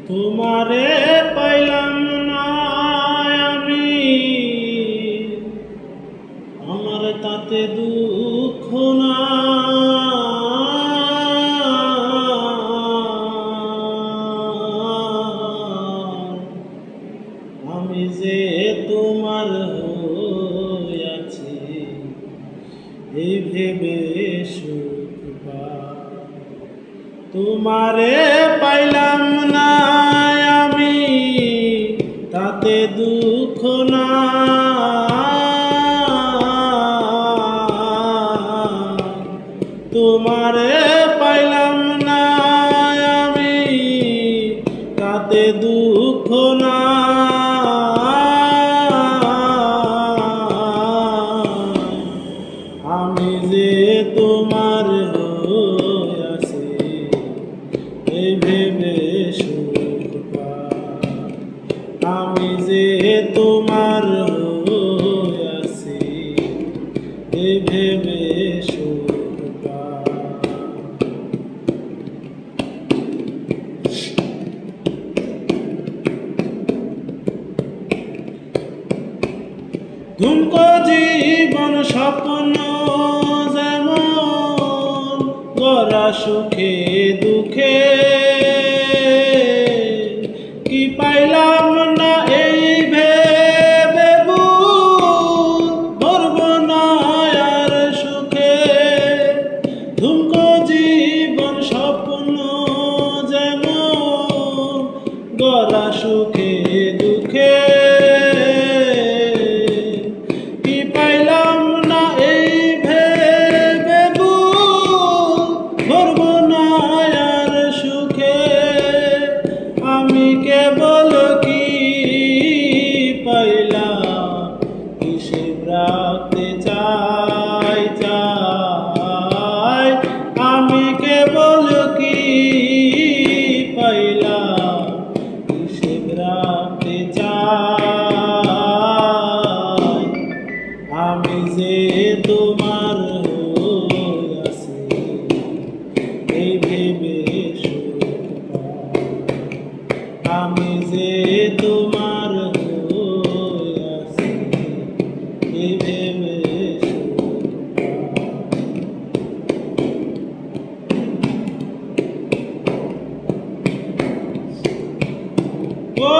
তোমারে পাইলাম না আমি, আমার তাতে দুঃখ না। আমি যে তোমার হইয়াছি এই ভেবে সুখ পাই। তোমারে পাইলাম না আমি, তাতে দুঃখ না। তোমারে পাইলাম না আমি, তাতে দুঃখ না। আমি যে তোমার হইয়াছি এই ভেবে সুখ পাই। আমি যে তোমার হইয়াছি এই ভেবে সুখ পাই। ধুমকো জীবন স্বপ্ন যেমন গড়া সুখে দুঃখে, কি পাইলাম না এই ভেবে বুক ভরব না আর সুখে। ধুমকো জীবন স্বপ্ন যেমন গড়া সুখে দুঃখে, আমি কেবল কি পাইলাম হিসেব রাখতে চাই চাই। আমি কেবল কি পাইলাম হিসেব রাখতে চাই। আমি যে তোমার হইয়াছি এই ভেবে আমি যে তোমার হইয়াছি এই ভেবে ও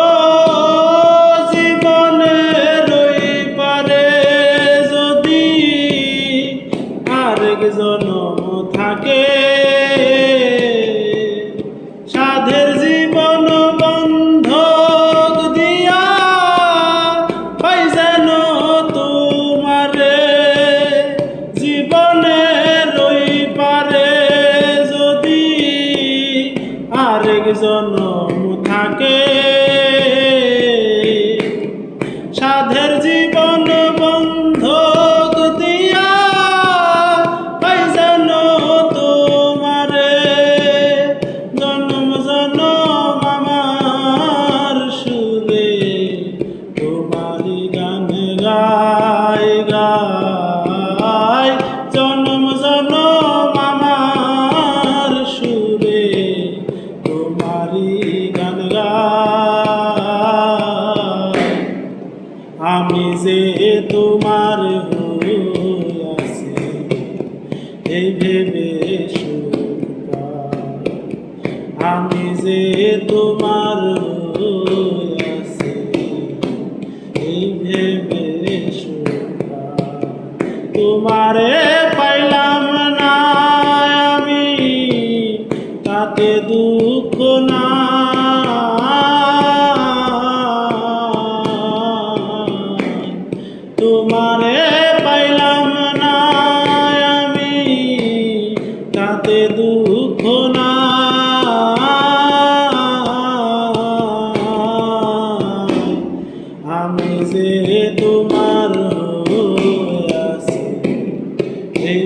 জীবনে রই পারে যদি আরেক জনম থাকে, সাধের জীবন বন্ধক দিয়া পাই যেন তোমারে। জীবনে রই পারে যদি আরেক জনম থাকে, সাধের জীবন বন্ধক দিয়া পাই যেন তোমারে। জনম জনম আমার সুরে তোমারি গান গাই গাই। জনম জনম আমার সুরে তোমারি গান গাই। আমি যে তোমার হইয়াছি এই ভেবে সুখ পাই। আমি যে তোমার হইয়াছি এই ভেবে সুখ পাই। তোমারে পাইলাম না আমি, তাতে দুঃখ না। তোমারে পাইলাম না আমি, তাতে দুঃখ না। আমি যে তোমার হইয়াছি এই